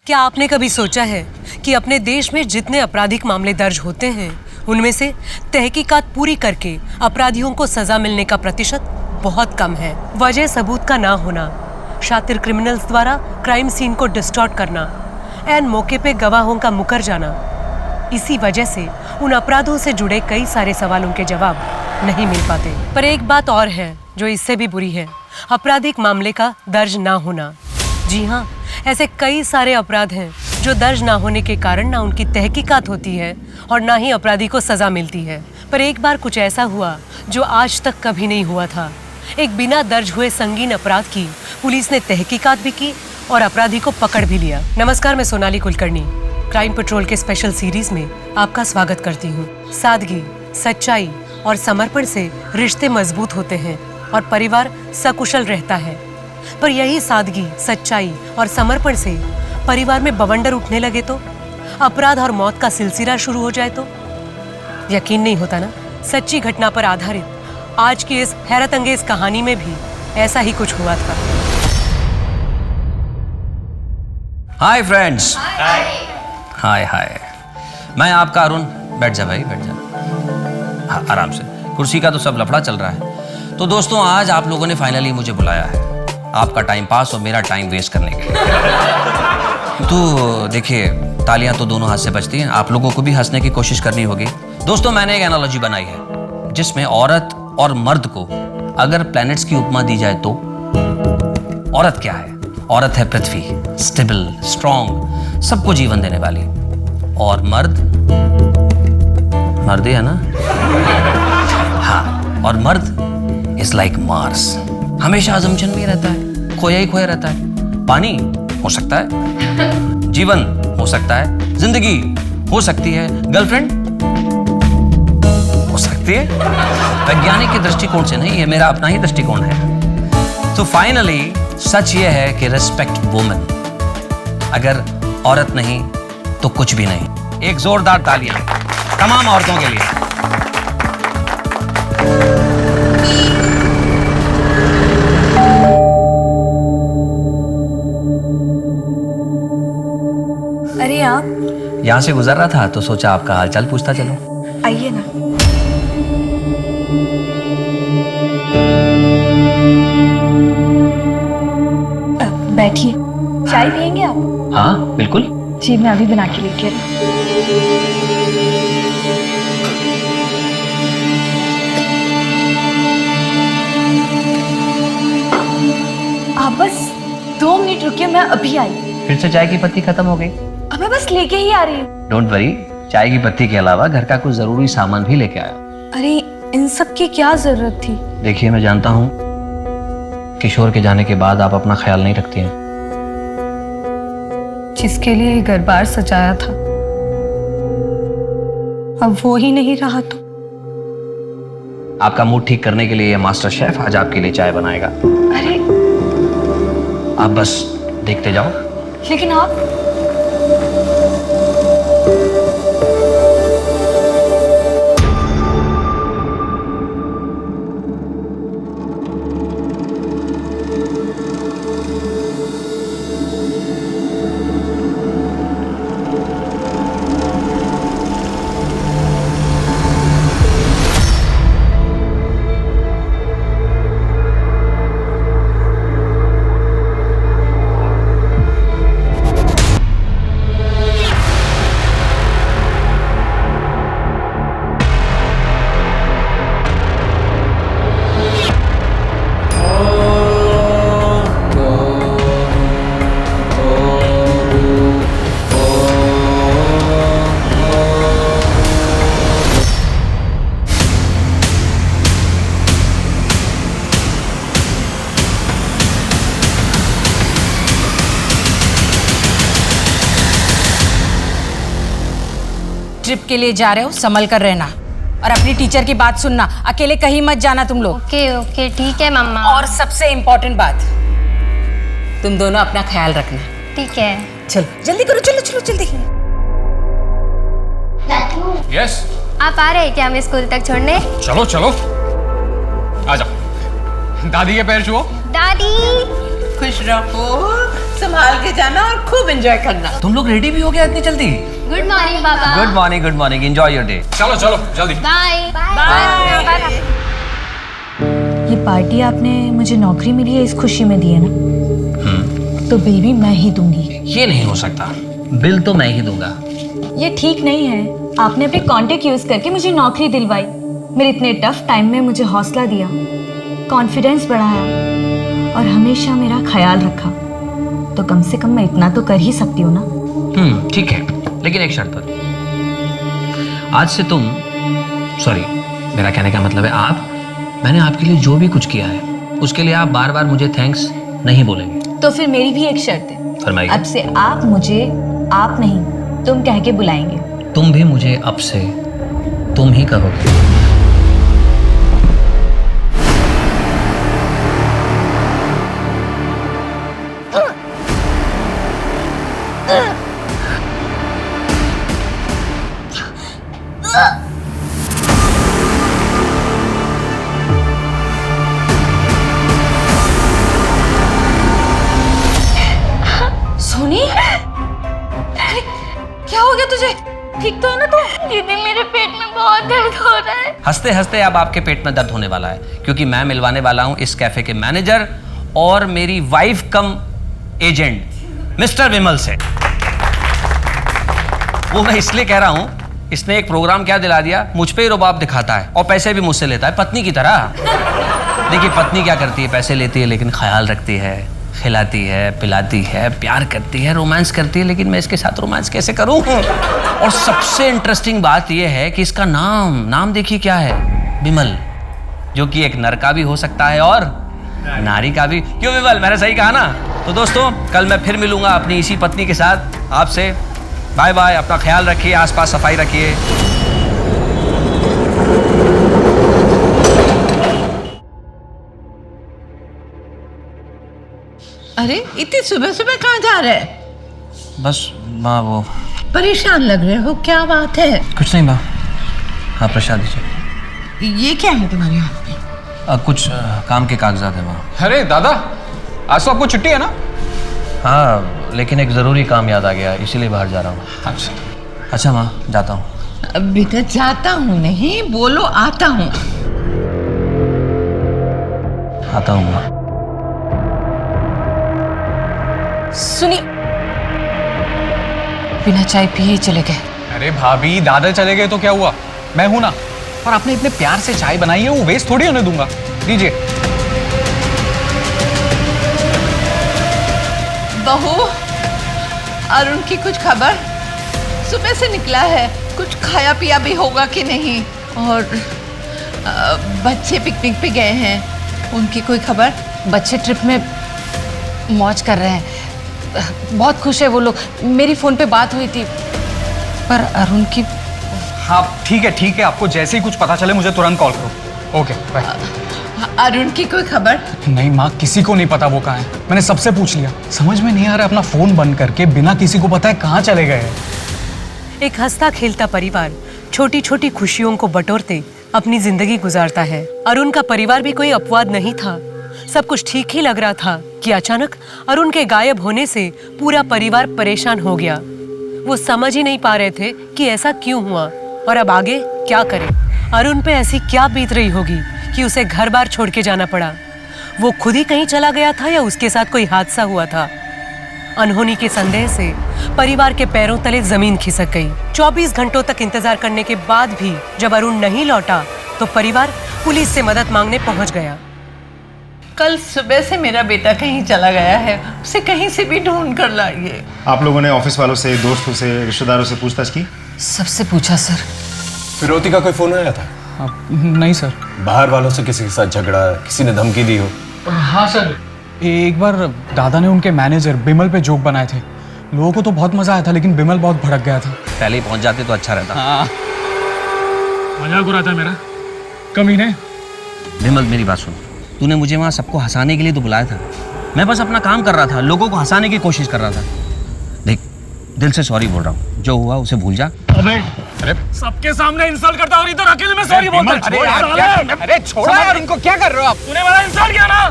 क्या आपने कभी सोचा है कि अपने देश में जितने आपराधिक मामले दर्ज होते हैं उनमें से तहकीकात पूरी करके अपराधियों को सजा मिलने का प्रतिशत बहुत कम है। वजह सबूत का ना होना, शातिर क्रिमिनल्स द्वारा क्राइम सीन को डिस्टॉर्ट करना, एन मौके पे गवाहों का मुकर जाना, इसी वजह से उन अपराधों से जुड़े कई सारे सवालों के जवाब नहीं मिल पाते। पर एक बात और है जो इससे भी बुरी है, आपराधिक मामले का दर्ज ना होना। जी हाँ, ऐसे कई सारे अपराध हैं जो दर्ज ना होने के कारण ना उनकी तहकीकात होती है और ना ही अपराधी को सजा मिलती है। पर एक बार कुछ ऐसा हुआ जो आज तक कभी नहीं हुआ था। एक बिना दर्ज हुए संगीन अपराध की पुलिस ने तहकीकात भी की और अपराधी को पकड़ भी लिया। नमस्कार, मैं सोनाली कुलकर्णी क्राइम पेट्रोल के स्पेशल सीरीज में आपका स्वागत करती हूँ। सादगी, सच्चाई और समर्पण से रिश्ते मजबूत होते हैं और परिवार सकुशल रहता है। पर यही सादगी, सच्चाई और समर्पण से परिवार में बवंडर उठने लगे तो, अपराध और मौत का सिलसिला शुरू हो जाए तो यकीन नहीं होता ना। सच्ची घटना पर आधारित आज की इस हैरत अंगेज कहानी में भी ऐसा ही कुछ हुआ था। Hi friends. हाय हाय, मैं आपका अरुण। बैठ जा भाई, बैठ जा। हाँ, आराम से। कुर्सी का तो सब लफड़ा चल रहा है। तो दोस्तों, आज आप लोगों ने फाइनली मुझे बुलाया है आपका टाइम पास और मेरा टाइम वेस्ट करने के लिए। तो देखिए, तालियां तो दोनों हाथ से बजती हैं, आप लोगों को भी हंसने की कोशिश करनी होगी। दोस्तों, मैंने एक एनालॉजी बनाई है जिसमें औरत और मर्द को अगर प्लैनेट्स की उपमा दी जाए तो औरत क्या है? औरत है पृथ्वी, स्टेबल, स्ट्रॉन्ग, सबको जीवन देने वाली। और मर्द ही है ना? हाँ, और मर्द इज लाइक मार्स, हमेशा अजम्पशन में रहता है, खोया ही खोया रहता है। पानी हो सकता है, जीवन हो सकता है, जिंदगी हो सकती है, गर्लफ्रेंड हो सकती है। वैज्ञानिक के दृष्टिकोण से नहीं, ये मेरा अपना ही दृष्टिकोण है। तो फाइनली सच ये है कि रिस्पेक्ट वुमेन। अगर औरत नहीं तो कुछ भी नहीं। एक जोरदार तालियां तमाम औरतों के लिए। अरे आप? यहां से गुजर रहा था तो सोचा आपका हालचाल पूछता चलो। आइए ना। बैठिए, चाय पियेंगे आप? हाँ बिल्कुल। जी, मैं अभी बना के लेके आई। आप बस 2 मिनट रुकिए, मैं अभी आई। फिर से चाय की पत्ती खत्म हो गई? अब मैं बस लेके ही आ रही हूँ। डोंट वरी, चाय की पत्ती के अलावा घर का कुछ जरूरी सामान भी लेके आया। अरे, इन सब की क्या जरूरत थी? देखिए, मैं जानता हूँ किशोर के जाने के बाद आप अपना ख्याल नहीं रखती हैं। जिसके लिए घर बार सजाया था, अब वो ही नहीं रहा तो। आपका मूड ठीक करने के लिए ये मास्टर शेफ आज आपके लिए चाय बनाएगा। अरे, आप बस देखते जाओ। लेकिन आप? ट्रिप के लिए जा रहे हो, संभल कर रहना और अपनी टीचर की बात सुनना। अकेले कहीं मत जाना तुम लोग। ओके ओके, ठीक है मम्मा। और सबसे इम्पोर्टेंट बात, तुम दोनों अपना ख्याल रखना। ठीक है। चलो जल्दी करो, चलो चलो जल्दी। यस, आप आ रहे हैं क्या हमें स्कूल तक छोड़ने? चलो चलो आ जाओ। दादी के पैर छुओ। दादी। खुश रहो। संभाल के जाना और खूब एंजॉय करना। तुम लोग रेडी भी हो गया इतनी जल्दी? गुड मॉर्निंग पापा। Good morning, enjoy your day. चलो चलो जल्दी। Bye bye. ये पार्टी आपने मुझे नौकरी मिली है इस खुशी में दी है ना, तो बिल भी मैं ही दूंगी। ये नहीं हो सकता, बिल तो मैं ही दूंगा। ये ठीक नहीं है। आपने अपने कॉन्टेक्ट यूज करके मुझे नौकरी दिलवाई, मेरे इतने टफ टाइम में मुझे हौसला दिया, कॉन्फिडेंस बढ़ाया और हमेशा मेरा ख्याल रखा, तो कम से कम मैं इतना तो कर ही सकती हूँ ना। ठीक है, लेकिन एक शर्त पर। आज से तुम, सॉरी मेरा कहने का मतलब है आप, मैंने आपके लिए जो भी कुछ किया है उसके लिए आप बार बार मुझे थैंक्स नहीं बोलेंगे। तो फिर मेरी भी एक शर्त है। फरमाइए। अब से आप मुझे आप नहीं तुम कह के बुलाएंगे। तुम भी मुझे अब से तुम ही कहोगे। सोनी, अरे क्या हो गया तुझे? ठीक तो है ना तू? दीदी मेरे पेट में बहुत दर्द हो रहा है। हंसते हंसते अब आपके पेट में दर्द होने वाला है, क्योंकि मैं मिलवाने वाला हूं इस कैफे के मैनेजर और मेरी वाइफ कम एजेंट मिस्टर विमल से। वो मैं इसलिए कह रहा हूं, इसने एक प्रोग्राम क्या दिला दिया, मुझ पे ही रुबाब दिखाता है और पैसे भी मुझसे लेता है पत्नी की तरह। देखिए पत्नी क्या करती है, पैसे लेती है लेकिन ख्याल रखती है, खिलाती है, पिलाती है, प्यार करती है, रोमांस करती है, लेकिन मैं इसके साथ रोमांस कैसे करूं? और सबसे इंटरेस्टिंग बात यह है कि इसका नाम देखिए क्या है, विमल, जो कि एक नर का भी हो सकता है और नारी का भी। क्यों विमल, मैंने सही कहा ना? तो दोस्तों कल मैं फिर मिलूंगा अपनी इसी पत्नी के साथ आपसे। बाय बाय, अपना ख्याल रखिए, आसपास सफाई रखिए। अरे इतनी सुबह सुबह कहाँ जा रहे हैं? बस माँ वो परेशान लग रहे हो, क्या बात है? कुछ नहीं माँ, हाँ प्रसाद दीजिए। ये क्या है तुम्हारे हाथ में? कुछ काम के कागजात है माँ। अरे दादा, आज तो आपको छुट्टी है ना? हाँ, लेकिन एक ज़रूरी काम याद आ गया, इसीलिए बाहर जा रहा हूँ। अच्छा माँ, जाता हूँ। बेटा जाता हूँ नहीं, बोलो आता हूँ। आता हूँ माँ। सुनी, बिना चाय पिए ही चले गए। अरे भाभी, दादा चले गए तो क्या हुआ, मैं हूं ना। और आपने इतने प्यार से चाय बनाई है, वो वेस्ट थोड़ी होने दूंगा। लीजिए। बहू, अरुण की कुछ खबर? सुबह से निकला है, कुछ खाया पिया भी होगा कि नहीं? और बच्चे पिकनिक पे गए हैं, उनकी कोई खबर? बच्चे ट्रिप में मौज कर रहे हैं, बहुत खुश है वो लोग। मेरी फोन पे बात हुई थी, पर अरुण की। हाँ ठीक है, आपको जैसे ही कुछ पता चले मुझे तुरंत कॉल करो। Okay bye. अरुण की कोई खबर? नहीं माँ, किसी को नहीं पता वो कहाँ है। मैंने सबसे पूछ लिया, समझ में नहीं आ रहा, अपना फोन बंद करके बिना किसी को पता है कहाँ चले गए हैं। एक हंसता खेलता परिवार छोटी छोटी खुशियों को बटोरते अपनी जिंदगी गुजारता है। अरुण का परिवार भी कोई अपवाद नहीं था। सब कुछ ठीक ही लग रहा था कि अचानक अरुण के गायब होने से पूरा परिवार परेशान हो गया। वो समझ ही नहीं पा रहे थे कि ऐसा क्यों हुआ और अब आगे क्या करें। अरुण पे ऐसी क्या बीत रही होगी कि उसे घर बार छोड़ के जाना पड़ा। वो खुद ही कहीं चला गया था या उसके साथ कोई हादसा हुआ था। अनहोनी के संदेह से परिवार के पैरों तले जमीन खिसक गई। 24 घंटों तक इंतजार करने के बाद भी जब अरुण नहीं लौटा तो परिवार पुलिस से मदद मांगने पहुंच गया। कल सुबह से मेरा बेटा कहीं चला गया है, उसे कहीं से भी ढूंढ कर लाइए। आप लोगों ने ऑफिस वालों से, दोस्तों से, रिश्तेदारों से पूछताछ की? सबसे पूछा सर। फिरौती का कोई फोन आया था? नहीं सर। बाहर वालों से किसी के साथ झगड़ा, किसी ने धमकी दी हो? हाँ सर, एक बार दादा ने उनके मैनेजर बिमल पे जोक बनाए थे। लोगों को तो बहुत मजा आया था, लेकिन बिमल बहुत भड़क गया था। पहले ही पहुंच जाते तो अच्छा रहता। हाँ। मजाक उड़ा था मेरा, कमीने। विमल मेरी बात सुन, तूने मुझे वहाँ सबको हंसाने के लिए तो बुलाया था। मैं बस अपना काम कर रहा था, लोगों को हंसाने की कोशिश कर रहा था। देख, दिल से सॉरी बोल रहा हूँ, जो हुआ उसे भूल जा। अरे सबके सामने इंसल्ट करता और इधर अकेले में सॉरी बोलता। अरे छोड़ो यार, उनको क्या कर रहे हो आप? तूने मेरा इंसल्ट किया ना,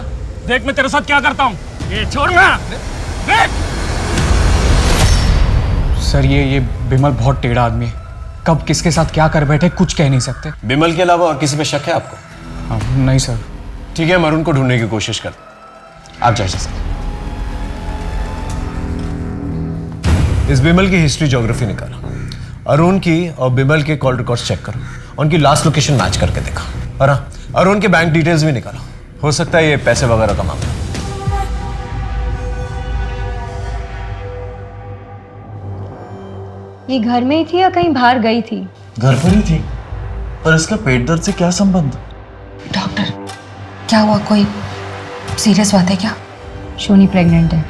देख मैं तेरे साथ क्या करता हूँ। ये छोड़ ना। सर ये बिमल बहुत टेढ़ा आदमी है, कब किसके साथ क्या कर बैठे कुछ कह नहीं सकते। बिमल के अलावा और किसी पे शक है आपको? हाँ, नहीं सर। ठीक है, हम अरुण को ढूंढने की कोशिश करते, आप जा सकते। इस बिमल की हिस्ट्री ज्योग्राफी निकाला, अरुण की और बिमल के कॉल रिकॉर्ड्स चेक करो, उनकी लास्ट लोकेशन मैच करके देखा, और हाँ, अरुण के बैंक डिटेल्स भी निकाला। हो सकता है ये पैसे वगैरह का मामला। ये घर में ही थी या कहीं बाहर गई थी? घर पर ही थी, पर इसका पेट दर्द से क्या संबंध? डॉक्टर, क्या हुआ? कोई सीरियस बात है क्या? शोनी प्रेग्नेंट है।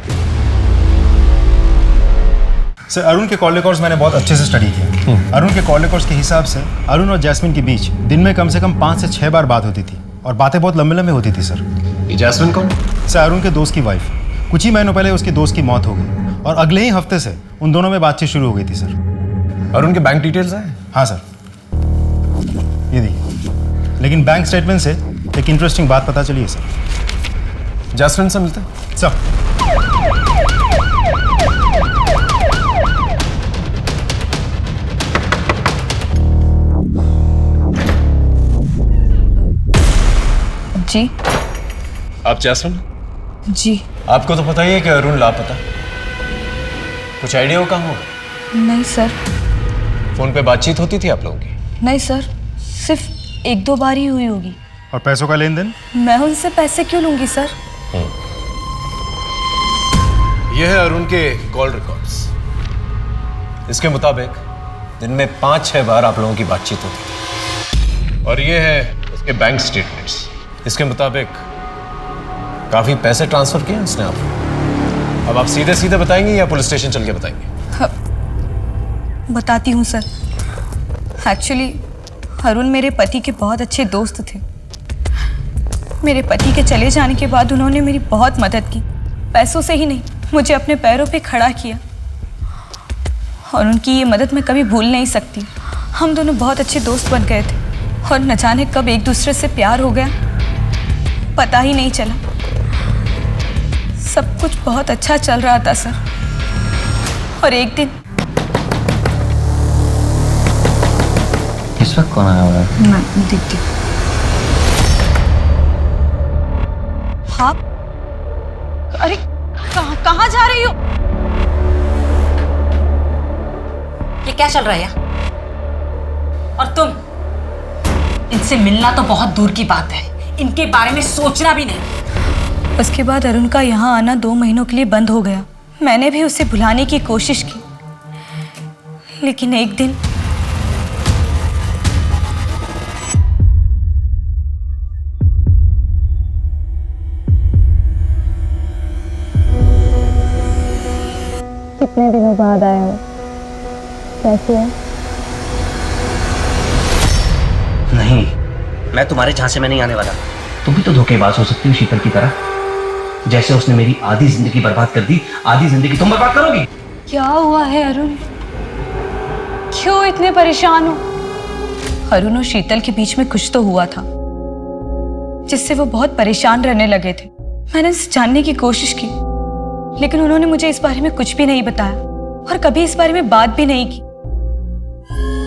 सर अरुण के कॉल रिकॉर्ड्स मैंने बहुत अच्छे से स्टडी किया। अरुण के कॉल रिकॉर्ड्स के हिसाब से अरुण और जैस्मिन के बीच दिन में कम से कम 5 से 6 बार बात होती थी, और बातें बहुत लंबे लंबे होती थी सर। ये जैस्मिन कौन? सर अरुण के दोस्त की वाइफ। कुछ ही महीनों पहले उसकी दोस्त की मौत हो गई, और अगले ही हफ्ते से उन दोनों में बातचीत शुरू हो गई थी सर। अरुण के बैंक डिटेल्स हैं? हाँ सर, ये देखिए। लेकिन बैंक स्टेटमेंट से एक इंटरेस्टिंग बात पता चली है सर। जैस्मिन से मिलते हैं सर। जी। आप जैस्मिन? जी। आपको तो पता ही है कि अरुण लापता। कुछ आइडिया हो कहाँ होगा? नहीं सर। फोन पे बातचीत होती थी आप लोगों की? नहीं सर, सिर्फ 1-2 बार ही हुई होगी। और पैसों का लेन देन? मैं उनसे पैसे क्यों लूंगी सर? यह है अरुण के कॉल रिकॉर्ड्स। इसके मुताबिक दिन में 5-6 बार आप लोगों की बातचीत होती थी, और ये है उसके बैंक स्टेटमेंट्स। इसके मुताबिक काफी पैसे ट्रांसफर किए उसने आपको। अब आप सीधे सीधे बताएंगे या पुलिस स्टेशन चल के बताएंगे? बताती हूँ सर। एक्चुअली अरुण मेरे पति के बहुत अच्छे दोस्त थे। मेरे पति के चले जाने के बाद उन्होंने मेरी बहुत मदद की, पैसों से ही नहीं, मुझे अपने पैरों पे खड़ा किया, और उनकी ये मदद मैं कभी भूल नहीं सकती। हम दोनों बहुत अच्छे दोस्त बन गए थे, और न जाने कब एक दूसरे से प्यार हो गया, पता ही नहीं चला। सब कुछ बहुत अच्छा चल रहा था सर, और एक दिन। इस वक्त कौन आया हुआ है? मैं देखती हूँ। हाँ? अरे कहाँ जा रही हो? ये क्या चल रहा है यार? और तुम? इनसे मिलना तो बहुत दूर की बात है, इनके बारे में सोचना भी नहीं। उसके बाद अरुण का यहाँ आना 2 महीनों के लिए बंद हो गया। मैंने भी उसे भुलाने की कोशिश की, लेकिन एक दिन कितने दिनों बाद आए हो? कैसे है? नहीं, मैं तुम्हारे झांसे में नहीं आने वाला। तुम भी तो धोखेबाज हो सकती हो शीतल की तरह। जैसे उसने मेरी आधी जिंदगी बर्बाद कर दी, आधी जिंदगी तुम बर्बाद करोगी। क्या हुआ है अरुण? क्यों इतने परेशान हो? अरुण और शीतल के बीच में कुछ तो हुआ था, जिससे वो बहुत परेशान रहने लगे थे। मैंने उसे जानने की कोशिश की, लेकिन उन्होंने मुझे इस बारे में कुछ भी नहीं बताया, और कभी इस बारे में बात भी नहीं की।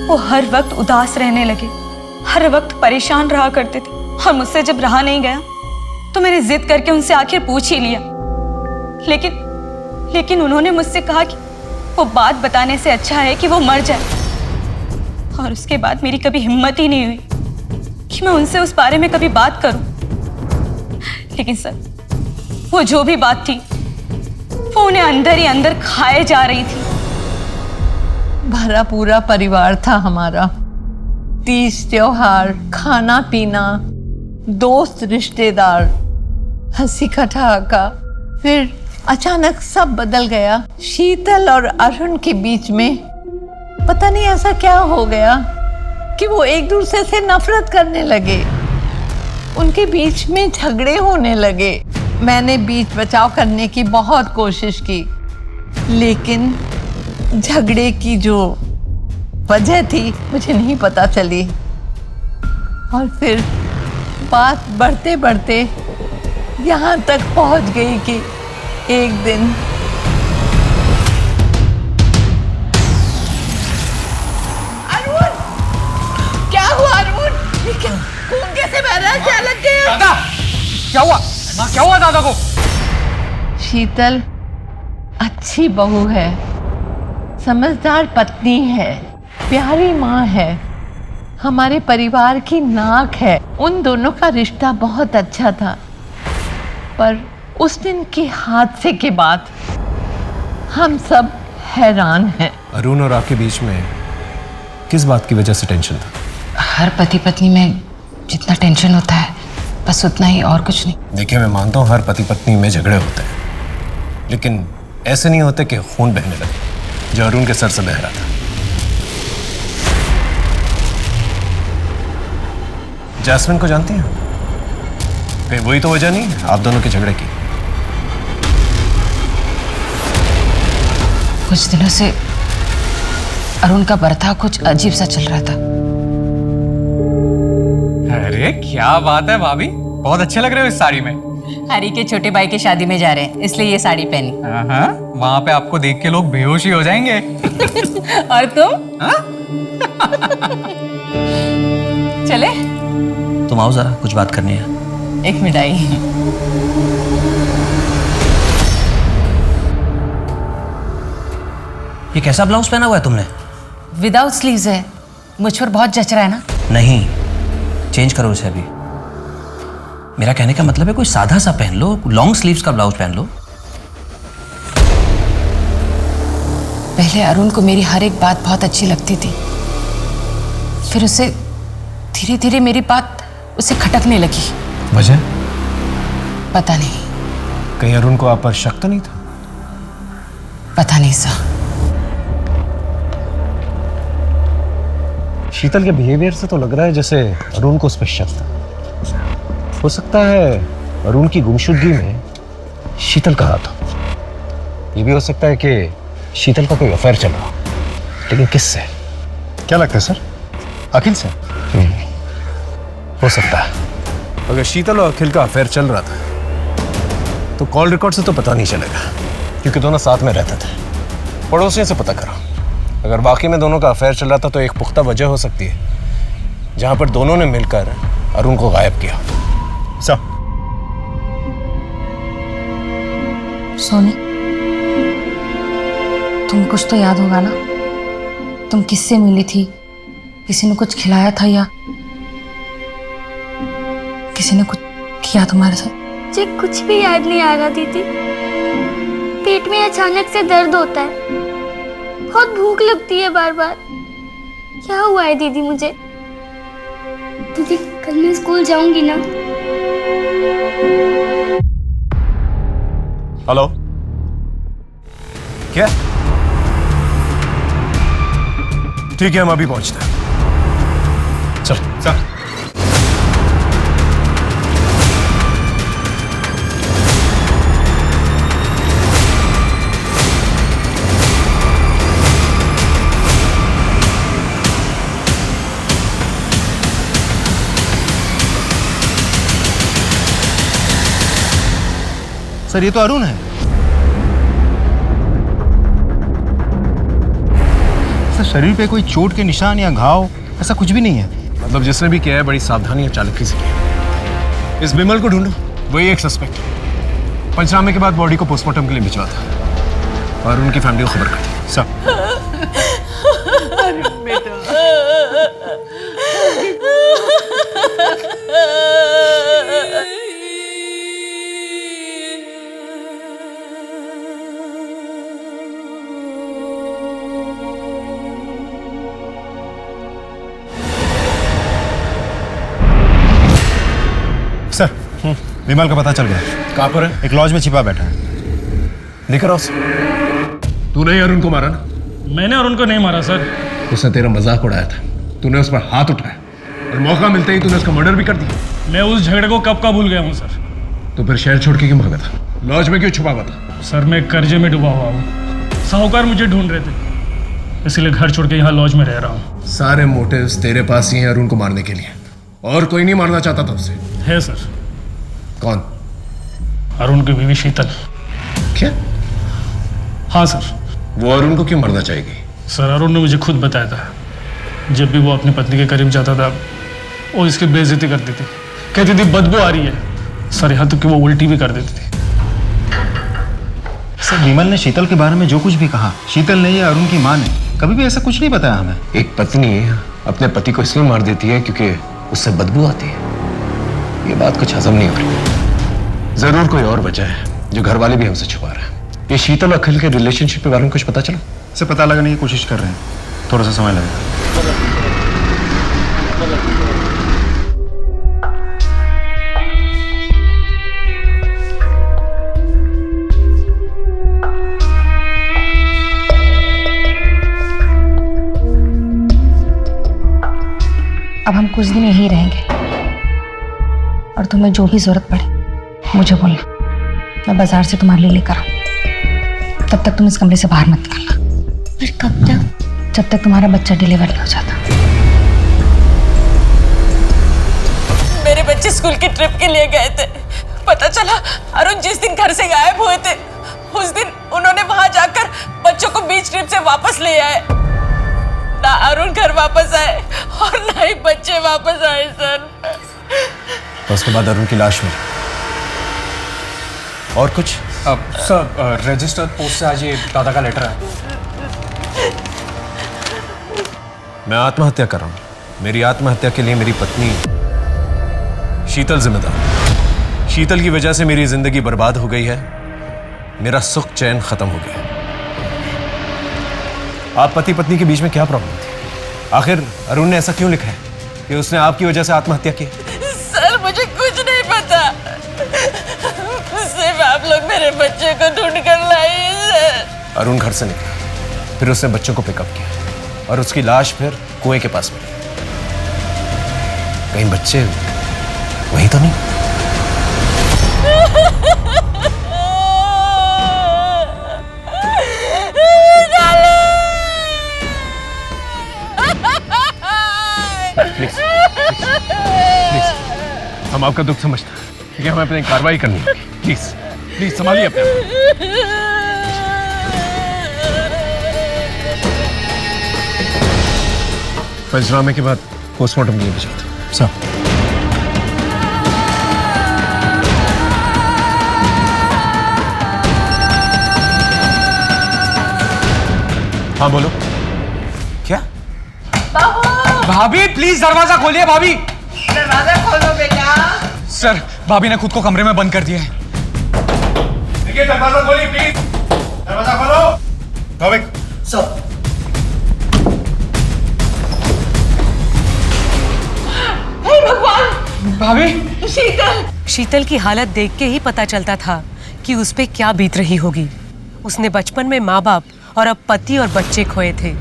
वो हर वक्त उदास रहने लगे, हर वक्त परेशान रहा करते थे, और मुझसे जब रहा नहीं गया तो मैंने जिद करके उनसे आखिर पूछ ही लिया। लेकिन उन्होंने मुझसे कहा कि वो बात बताने से अच्छा है कि वो मर जाए। और उसके बाद मेरी कभी हिम्मत ही नहीं हुई कि मैं उनसे उस बारे में कभी बात करूं। लेकिन सर, वो जो भी बात थी वो उन्हें अंदर ही अंदर खाए जा रही थी। भरा पूरा परिवार था हमारा। तीज त्योहार, खाना पीना, दोस्त रिश्तेदार, हंसी ठहाका। फिर अचानक सब बदल गया। शीतल और अरुण के बीच में पता नहीं ऐसा क्या हो गया कि वो एक दूसरे से नफरत करने लगे। उनके बीच में झगड़े होने लगे। मैंने बीच बचाव करने की बहुत कोशिश की, लेकिन झगड़े की जो वजह थी मुझे नहीं पता चली। और फिर बात बढ़ते बढ़ते यहाँ तक पहुँच गई कि एक दिन गला क्या लग गया? दादा क्या हुआ? माँ क्या हुआ दादा को? शीतल अच्छी बहू है, समझदार पत्नी है, प्यारी माँ है, हमारे परिवार की नाक है। उन दोनों का रिश्ता बहुत अच्छा था, पर उस दिन के हादसे के बाद हम सब हैरान हैं। अरुण और आपके बीच में किस बात की वजह से टेंशन था? हर पति पत्नी में जितना टेंशन होता है बस उतना ही, और कुछ नहीं। देखिए, मैं मानता हूँ हर पति पत्नी में झगड़े होते हैं, लेकिन ऐसे नहीं होते कि खून बहने लगे, जो अरुण के सर से बह रहा था। जैस्मिन को जानती हैं? कहीं वही तो वजह नहीं आप दोनों के झगड़े की? कुछ दिनों से अरुण का बर्ताव कुछ अजीब सा चल रहा था। अरे क्या बात है भाभी, बहुत अच्छे लग रहे हो इस साड़ी में। हरी के छोटे भाई की शादी में जा रहे हैं, इसलिए ये साड़ी पहनी। हाँ, वहाँ पे आपको देख के लोग बेहोश ही हो जाएंगे। और तुम? चले? तुम आओ जरा, कुछ बात करनी है। एक मिठाई। ये कैसा ब्लाउज पहना हुआ है तुमने? विदाउट स्लीव्स है, मुझ पर बहुत जच रहा है ना? नहीं, चेंज करो इसे अभी। मेरा कहने का मतलब है कोई सादा सा पहन लो, लॉन्ग स्लीव्स का ब्लाउज पहन लो। पहले अरुण को मेरी हर एक बात बहुत अच्छी लगती थी, फिर उसे धीरे धीरे मेरी बात उसे खटकने लगी। वजह? पता नहीं। कहीं अरुण को आप पर शक तो नहीं था? पता नहीं सा। शीतल के बिहेवियर से तो लग रहा है जैसे अरुण को उस पर शक था। हो सकता है अरुण की गुमशुदगी में शीतल का हाथ हो। ये भी हो सकता है कि शीतल का कोई अफेयर चल रहा, लेकिन किससे? क्या लगता है सर? अखिल से? हो सकता है। अगर शीतल और अखिल का अफेयर चल रहा था तो कॉल रिकॉर्ड से तो पता नहीं चलेगा, क्योंकि दोनों साथ में रहते थे। पड़ोसियों से पता करो। अगर वाकई में दोनों का अफेयर चल रहा था तो एक पुख्ता वजह हो सकती है जहां पर दोनों ने मिलकर अरुण को गायब किया। सर सोनी, तुम कुछ तो याद होगा ना? तुम किससे मिली थी? किसी ने कुछ खिलाया था या किसी ने कुछ किया तुम्हारे साथ? मुझे कुछ भी याद नहीं आ रहा दीदी। पेट में अचानक से दर्द होता है, बहुत भूख लगती है बार बार। क्या हुआ है दीदी मुझे? दीदी कल मैं स्कूल जाऊंगी ना? हेलो, क्या? ठीक है, हम अभी पहुंचते हैं। चल सर। सर ये तो अरुण है। सर शरीर पे कोई चोट के निशान या घाव ऐसा कुछ भी नहीं है। मतलब जिसने भी किया है बड़ी सावधानी और चालाकी से किया। इस बिमल को ढूंढो, वही एक सस्पेक्ट। पंचनामे के बाद बॉडी को पोस्टमार्टम के लिए भिजवा था और उनकी फैमिली को खबर कर दी। सर सर विमल का पता चल गया। कहाँ पर है? एक लॉज में छिपा बैठा है। लेकर आओ। तूने ही अरुण को मारा ना? मैंने अरुण को नहीं मारा सर। उसने तेरा मजाक उड़ाया था, तूने उस पर हाथ उठाया और मौका मिलते ही तूने उसका मर्डर भी कर दिया। मैं उस झगड़े को कब का भूल गया हूँ सर। तो फिर शहर छोड़ के क्यों भागा था? लॉज में क्यों छुपा हुआ था? सर मैं कर्जे में डूबा हुआ हूँ, साहूकार मुझे ढूंढ रहे थे, इसलिए घर छोड़ के यहाँ लॉज में रह रहा हूँ। सारे मोटिव्स तेरे पास ही हैं अरुण को मारने के लिए, और कोई नहीं मारना चाहता था उसे। है सर। कौन? अरुण की बीवी शीतल। क्या? हाँ सर। वो अरुण को क्यों मारना चाहेगी? सर अरुण ने मुझे खुद बताया था, जब भी वो अपनी पत्नी के करीब जाता था वो इसकी बेइज्जती करती थी, कहती थी बदबू आ रही है, सर यहाँ तक कि वो उल्टी भी कर देती थी। सर विमल ने शीतल के बारे में जो कुछ भी कहा, शीतल ने या अरुण की माँ ने कभी भी ऐसा कुछ नहीं बताया हमें। एक पत्नी अपने पति को इसलिए मार देती है क्योंकि उससे बदबू आती है। ये बात कुछ हजम नहीं हो रही। जरूर कोई और वजह है जो घर वाले भी हमसे छुपा रहे हैं। ये शीतल अखिल के रिलेशनशिप के बारे में कुछ पता चला? इसे पता लगाने की कोशिश कर रहे हैं, थोड़ा सा समय लगेगा। अब हम कुछ दिन यहीं रहेंगे और तुम्हें जो भी जरूरत पड़े मुझे बोलना, मैं बाजार से तुम्हारे लिए लेकर आऊं। तब तक तुम इस कमरे से बाहर मत निकलना। पर कब तक? जब तक तुम्हारा बच्चा डिलीवर नहीं हो जाता। मेरे बच्चे स्कूल की ट्रिप के लिए गए थे। पता चला अरुण जिस दिन घर से गायब हुए थे उस दिन उन्होंने वहां जाकर बच्चों को बीच ट्रिप से वापस ले आए। ना अरुण घर वापस आए और ना ही बच्चे वापस आए सर। तो उसके बाद अरुण की लाश मिली और कुछ? सर रजिस्टर्ड पोस्ट से आज ये दादा का लेटर है। मैं आत्महत्या कर रहा हूं। मेरी आत्महत्या के लिए मेरी पत्नी शीतल जिम्मेदार। शीतल की वजह से मेरी जिंदगी बर्बाद हो गई है, मेरा सुख चैन खत्म हो गया। आप पति पत्नी के बीच में क्या प्रॉब्लम थी? आखिर अरुण ने ऐसा क्यों लिखा है कि उसने आपकी वजह से आत्महत्या की? सर मुझे कुछ नहीं पता, सिर्फ आप लोग मेरे बच्चे को ढूंढ कर लाइए सर। अरुण घर से निकला, फिर उसने बच्चों को पिकअप किया और उसकी लाश फिर कुएं के पास मिली। कहीं बच्चे वही तो नहीं? प्लीज हम आपका दुख समझते हैं, ठीक है? हमें अपनी कार्रवाई करनी है। प्लीज प्लीज संभालिए अपने आप। पंचनामे के बाद पोस्टमार्टम के लिए भेजा था। सर हाँ बोलो। क्या? भाभी प्लीज दरवाजा खोलिए। भाभी दरवाजा खोलो बेटा। सर भाभी ने खुद को कमरे में बंद कर दिया है। देखिए दरवाजा खोलिए प्लीज, दरवाजा खोलो। भाविक सब हे भगवान! भाभी शीतल की हालत देख के ही पता चलता था कि उस पे क्या बीत रही होगी। उसने बचपन में माँ बाप और अब पति और बच्चे खोए थे।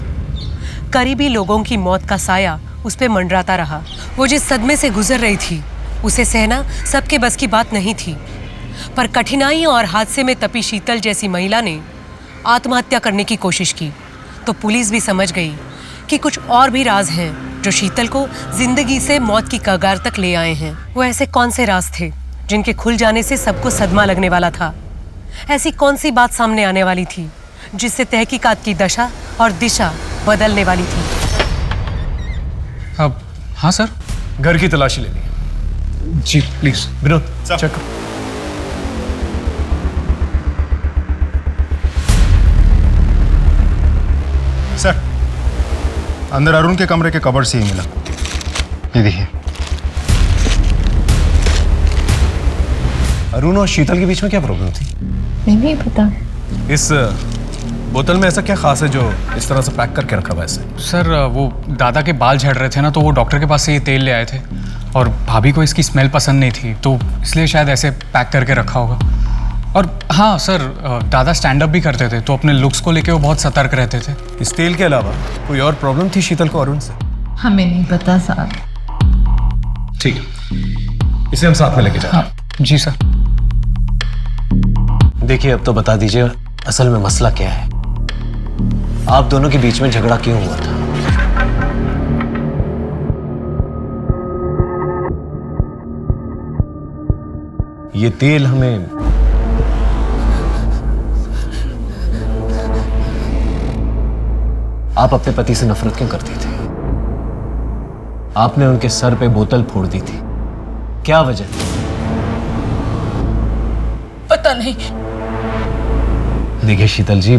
करीबी लोगों की मौत का साया उस पे मंडराता रहा। वो जिस सदमे से गुजर रही थी उसे सहना सबके बस की बात नहीं थी। पर कठिनाइयों और हादसे में तपी शीतल जैसी महिला ने आत्महत्या करने की कोशिश की तो पुलिस भी समझ गई कि कुछ और भी राज हैं जो शीतल को जिंदगी से मौत की कगार तक ले आए हैं। वो ऐसे कौन से राज थे जिनके खुल जाने से सबको सदमा लगने वाला था? ऐसी कौन सी बात सामने आने वाली थी जिससे तहकीकात की दशा और दिशा बदलने वाली थी? अब हाँ सर, घर की तलाशी लेनी है। जी प्लीज। विनोद चेक करो। सर अंदर अरुण के कमरे के कबर्ड से ही मिला। ये देखिए। अरुण और शीतल के बीच में क्या प्रॉब्लम थी? नहीं भी पता। इस बोतल में ऐसा क्या खास है जो इस तरह से पैक करके रखा हुआ है इसे? सर वो दादा के बाल झड़ रहे थे ना, तो वो डॉक्टर के पास से ये तेल ले आए थे और भाभी को इसकी स्मेल पसंद नहीं थी तो इसलिए शायद ऐसे पैक करके रखा होगा। और हाँ सर, दादा स्टैंड अप भी करते थे तो अपने लुक्स को लेके वो बहुत सतर्क रहते थे। इस तेल के अलावा कोई और प्रॉब्लम थी शीतल को अरुण से? हमें नहीं पता साहब। ठीक है, इसे हम साथ में लेके जाएं। हाँ जी सर। देखिए अब तो बता दीजिए असल में मसला क्या है, आप दोनों के बीच में झगड़ा क्यों हुआ था? ये तेल हमें आप अपने पति से नफरत क्यों करती थी? आपने उनके सर पे बोतल फोड़ दी थी। क्या वजह? पता नहीं। देखिए शीतल जी,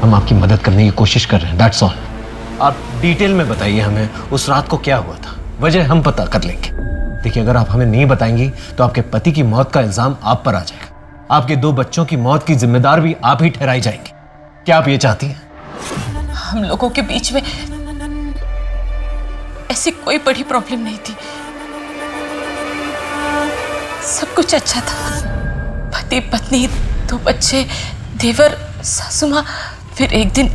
हम आपकी मदद करने की कोशिश कर रहे हैं, दैट्स ऑल। आप डिटेल में बताइए हमें उस रात को क्या हुआ था, वजह हम पता कर लेंगे। देखिए अगर आप हमें नहीं बताएंगी तो आपके पति की मौत का इल्जाम आप पर आ जाएगा, आपके 2 बच्चों की मौत की जिम्मेदार भी आप ही ठहराई जाएंगे। क्या आप ये चाहती हैं? हम लोगों के बीच में ऐसी कोई बड़ी प्रॉब्लम नहीं थी, सब कुछ अच्छा था। पति पत्नी, 2 बच्चे, देवर, सासू माँ। फिर एक दिन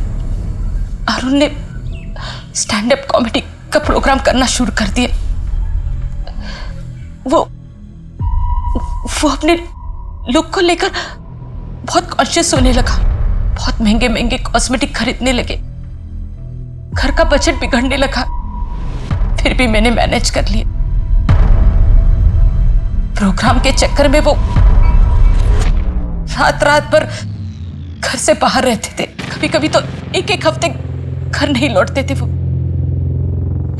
अरुण ने स्टैंड अप कॉमेडी का प्रोग्राम करना शुरू कर दिया। वो अपने लुक को लेकर बहुत कॉन्शियस होने लगा, बहुत महंगे महंगे कॉस्मेटिक खरीदने लगे, घर का बजट बिगड़ने लगा। फिर भी मैंने मैनेज कर लिया। प्रोग्राम के चक्कर में वो रात रात भर घर से बाहर रहते थे, कभी कभी तो 1-1 हफ्ते घर नहीं लौटते थे वो।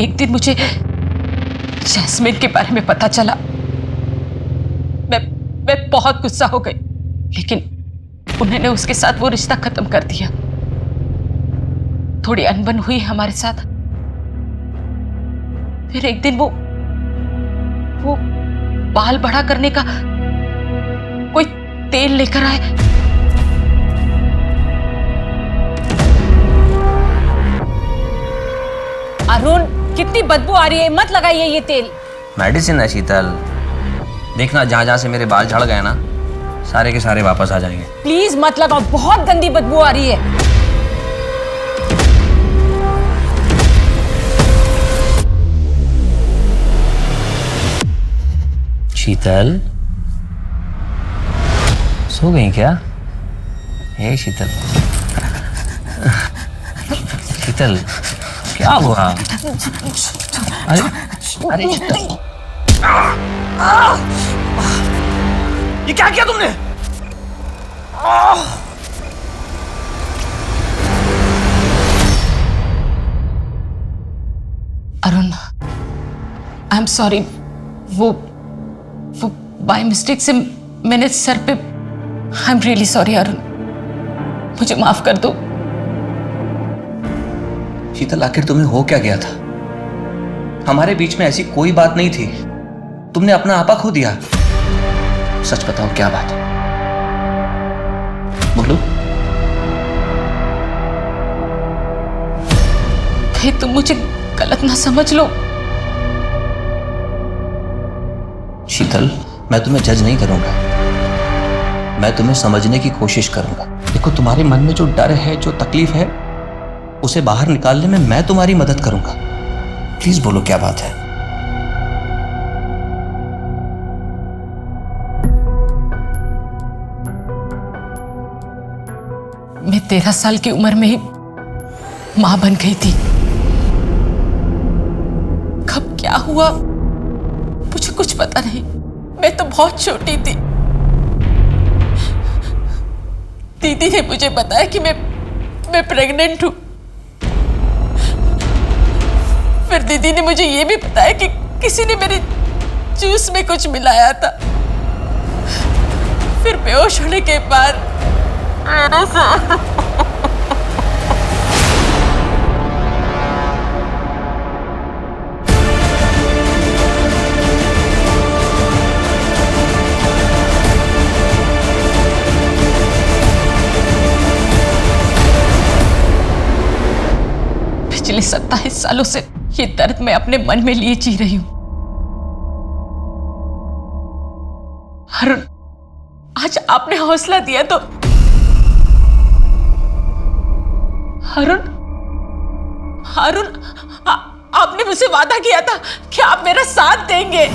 एक दिन मुझे जैस्मिन के बारे में पता चला। मैं बहुत गुस्सा हो गई, लेकिन उन्होंने उसके साथ वो रिश्ता खत्म कर दिया। थोड़ी अनबन हुई हमारे साथ। फिर एक दिन वो बाल बड़ा करने का कोई तेल लेकर आए। अरुण, कितनी बदबू आ रही है, मत लगाइए ये तेल। मेडिसिन है शीतल, देखना जहां जहां से मेरे बाल झड़ गए ना, सारे के सारे वापस आ जाएंगे। प्लीज मत लगाओ, बहुत गंदी बदबू आ रही है। शीतल, सो गई क्या? हे शीतल, शीतल क्या हुआ? अरे अरे शीतल, ये क्या किया तुमने? Arun, I am sorry. वो बाय मिस्टेक से मैंने सर पे। I am really sorry Arun, मुझे माफ कर दो। शीतल, आखिर तुम्हें हो क्या गया था? हमारे बीच में ऐसी कोई बात नहीं थी, तुमने अपना आपा खो दिया। सच बताओ क्या बात है, बोलो। कहीं तुम मुझे गलत ना समझ लो। शीतल, मैं तुम्हें जज नहीं करूंगा, मैं तुम्हें समझने की कोशिश करूंगा। देखो, तुम्हारे मन में जो डर है, जो तकलीफ है, उसे बाहर निकालने में मैं तुम्हारी मदद करूंगा। प्लीज बोलो क्या बात है। मैं 13 साल की उम्र में ही मां बन गई थी। कब क्या हुआ मुझे कुछ पता नहीं। मैं तो बहुत छोटी थी। दीदी ने मुझे बताया कि मैं प्रेग्नेंट हूं। फिर दीदी ने मुझे ये भी बताया कि किसी ने मेरे जूस में कुछ मिलाया था। फिर बेहोश होने के बाद मेरे साथ पिछले 27 सालों से ये दर्द मैं अपने मन में लिए जी रही हूं। अरुण, आज आपने हौसला दिया तो अरुण, आपने मुझसे वादा किया था कि आप मेरा साथ देंगे।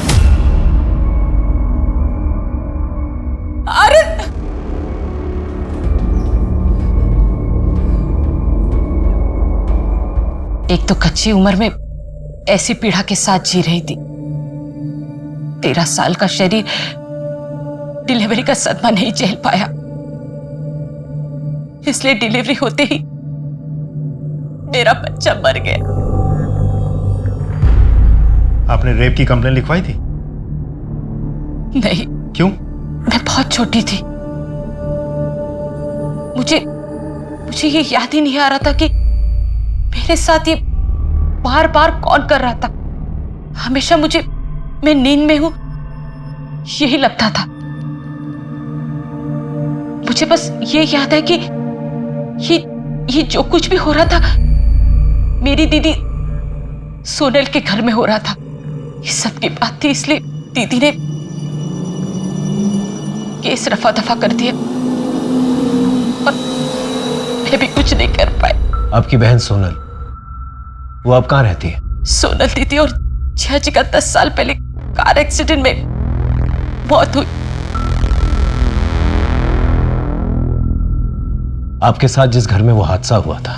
अरुण, एक तो कच्ची उम्र में ऐसी पीड़ा के साथ जी रही थी। 13 साल का शरीर डिलीवरी का सदमा नहीं झेल पाया, इसलिए डिलीवरी होते ही मेरा बच्चा मर गया। आपने रेप की कंप्लेन लिखवाई थी? नहीं। क्यों? मैं बहुत छोटी थी, मुझे ये याद ही नहीं आ रहा था कि मेरे साथ ये बार बार कौन कर रहा था। हमेशा मैं नींद में हूं यही लगता था। मुझे बस ये याद है कि ये जो कुछ भी हो रहा था मेरी दीदी सोनल के घर में हो रहा था। ये सब की बात थी, इसलिए दीदी ने केस रफा दफा कर दिया और मैं भी कुछ नहीं कर पाई। आपकी बहन सोनल, वो अब कहाँ रहती है? सोनल दीदी और जिया जी का 10 साल पहले कार एक्सीडेंट में मौत हुई। आपके साथ जिस घर में वो हादसा हुआ था,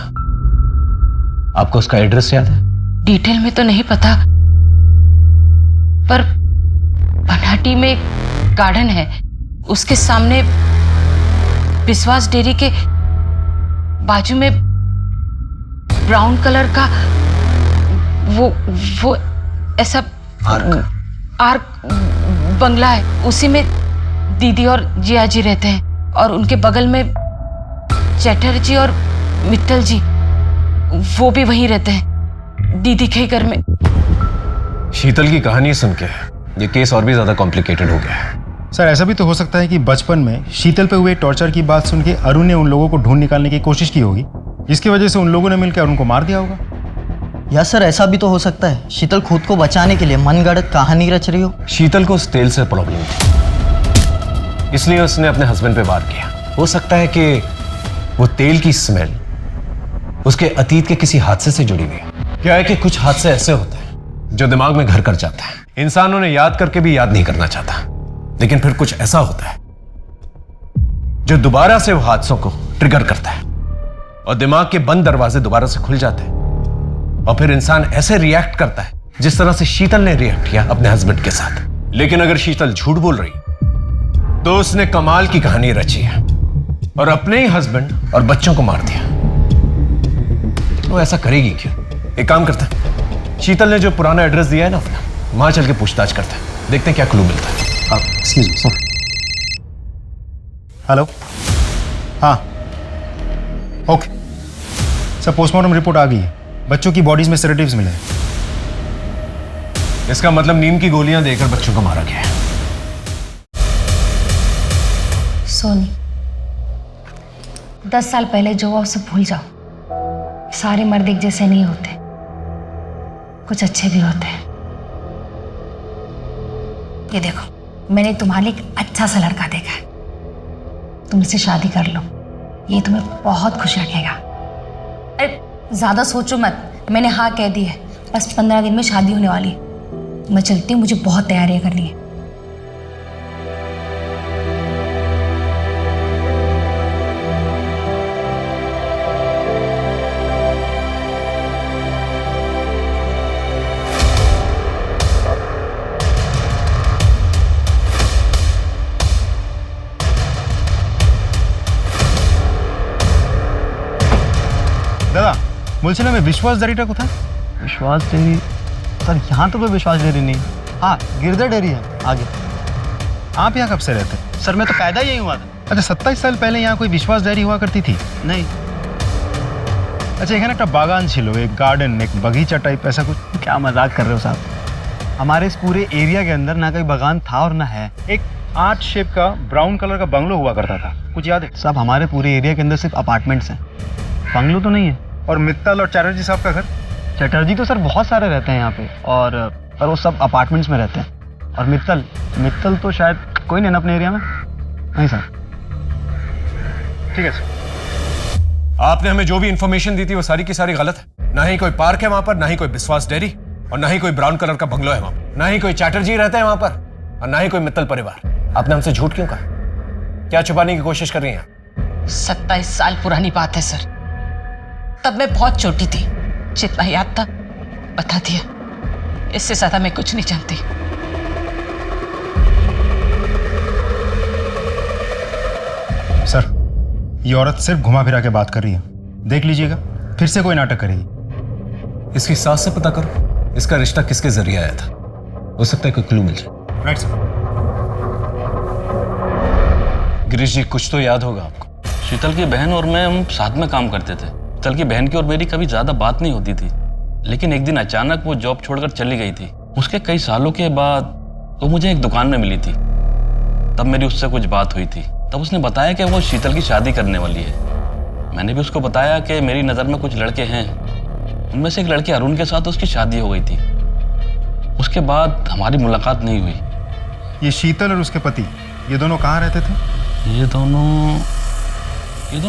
आपको उसका एड्रेस याद है? डिटेल में तो नहीं पता, पर बनाटी में एक गार्डन है, उसके सामने विश्वास डेयरी के बाजू में ब्राउन कलर का वो ऐसा आर्क बंगला है। उसी में दीदी और जिया जी रहते हैं और उनके बगल में चैटर्जी और मित्तल जी, वो भी वहीं रहते हैं, दीदी के घर में। शीतल की कहानी सुन के ये केस और भी ज्यादा कॉम्प्लिकेटेड हो गया है। सर, ऐसा भी तो हो सकता है कि बचपन में शीतल पे हुए टॉर्चर की बात सुन के अरुण ने उन लोगों को ढूंढ निकालने की कोशिश की होगी, जिसकी वजह से उन लोगों ने मिलकर अरुण को मार दिया होगा। या सर, ऐसा भी तो हो सकता है शीतल खुद को बचाने के लिए मनगढ़ंत कहानी रच रही हो। शीतल को उस तेल से प्रॉब्लम थी, इसलिए उसने अपने हस्बैंड पे वार किया। हो सकता है कि वो तेल की स्मेल उसके अतीत के किसी हादसे से जुड़ी हुई है। क्या है कि कुछ हादसे ऐसे होते हैं जो दिमाग में घर कर जाता है, इंसान उन्हें याद करके भी याद नहीं करना चाहता, लेकिन फिर कुछ ऐसा होता है जो दोबारा से वो हादसों को ट्रिगर करता है और दिमाग के बंद दरवाजे दोबारा से खुल जाते हैं और फिर इंसान ऐसे रिएक्ट करता है जिस तरह से शीतल ने रिएक्ट किया अपने हस्बैंड के साथ। लेकिन अगर शीतल झूठ बोल रही तो उसने कमाल की कहानी रची है और अपने ही हस्बैंड और बच्चों को मार दिया। वो ऐसा करेगी क्यों? एक काम करते हैं, शीतल ने जो पुराना एड्रेस दिया है ना अपना, वहां चल के पूछताछ करते हैं, देखते हैं क्या क्लू मिलता है। Excuse me sir. हेलो, हाँ, ओके सर, पोस्टमार्टम रिपोर्ट आ गई है, बच्चों की बॉडीज में सेडेटिव्स मिले हैं। इसका मतलब नींद की गोलियां देकर बच्चों को मारा गया है। सोनी, 10 साल पहले जो हुआ उसे भूल जाओ। सारे मर्द एक जैसे नहीं होते, कुछ अच्छे भी होते हैं। ये देखो, मैंने तुम्हारे लिए एक अच्छा सा लड़का देखा है, तुम इससे शादी कर लो, ये तुम्हें बहुत खुश रखेगा। अरे ज्यादा सोचो मत, मैंने हाँ कह दी है, बस 15 दिन में शादी होने वाली है। मैं चलती हूँ, मुझे बहुत तैयारियां करनी है। दादा বলছিলাম मैं विश्वास डेयरीটা কোথায়? विश्वास डेयरी सर, यहाँ तो कोई विश्वास डेयरी नहीं। हाँ, गिरधर डेयरी है आगे। आप यहाँ कब से रहते हैं? सर, मैं तो पैदा ही हुआ था। अच्छा, 27 साल पहले यहाँ कोई विश्वास डेयरी हुआ करती थी? नहीं। अच्छा, এখানে একটা বাগান ছিল, एक गार्डन, एक बगीचा टाइप, ऐसा कुछ? क्या मजाक कर रहे हो साहब? हमारे इस पूरे एरिया के अंदर ना कोई बागान था और ना है। एक आर्ट शेप का ब्राउन कलर का बंगलो हुआ करता था, कुछ याद है? साहब, हमारे पूरे एरिया के अंदर सिर्फ अपार्टमेंट्स हैं, बंगलो तो नहीं है। और मित्तल और चैटर्जी साहब का घर? चटर्जी तो सर बहुत सारे रहते हैं यहाँ पे, और पर वो सब अपार्टमेंट्स में रहते हैं। और मित्तल तो शायद कोई नहीं ना अपने एरिया में। नहीं सर। ठीक है सर। आपने हमें जो भी इंफॉर्मेशन दी थी वो सारी की सारी गलत है। ना ही कोई पार्क है वहां पर, ना ही कोई विश्वास डेयरी, और ना ही कोई ब्राउन कलर का बंगलो है वहां पर, ना ही कोई चैटर्जी रहते हैं वहां पर, और ना ही कोई मित्तल परिवार। आपने हमसे झूठ क्यों कहा? क्या छुपाने की कोशिश कर रही हैं? 27 साल पुरानी बात है सर, तब मैं बहुत छोटी थी, जितना याद था बता दिया, इससे ज्यादा मैं कुछ नहीं जानती। सर, ये औरत सिर्फ घुमा फिरा के बात कर रही है, देख लीजिएगा फिर से कोई नाटक करेगी। इसकी सास से पता करो इसका रिश्ता किसके जरिए आया था। हो सकता है कोई क्लू मिल जाए। Right sir. गिरीश जी, कुछ तो याद होगा आपको। शीतल की बहन और मैं हम साथ में काम करते थे। शीतल की बहन की और मेरी कभी ज़्यादा बात नहीं होती थी, लेकिन एक दिन अचानक वो जॉब छोड़कर चली गई थी। उसके कई सालों के बाद वो मुझे एक दुकान में मिली थी। तब मेरी उससे कुछ बात हुई थी। तब उसने बताया कि वो शीतल की शादी करने वाली है। मैंने भी उसको बताया कि मेरी नज़र में कुछ लड़के हैं, उनमें से एक लड़के अरुण के साथ उसकी शादी हो गई थी। उसके बाद हमारी मुलाकात नहीं हुई। ये शीतल और उसके पति, ये दोनों कहाँ रहते थे? ये दोनों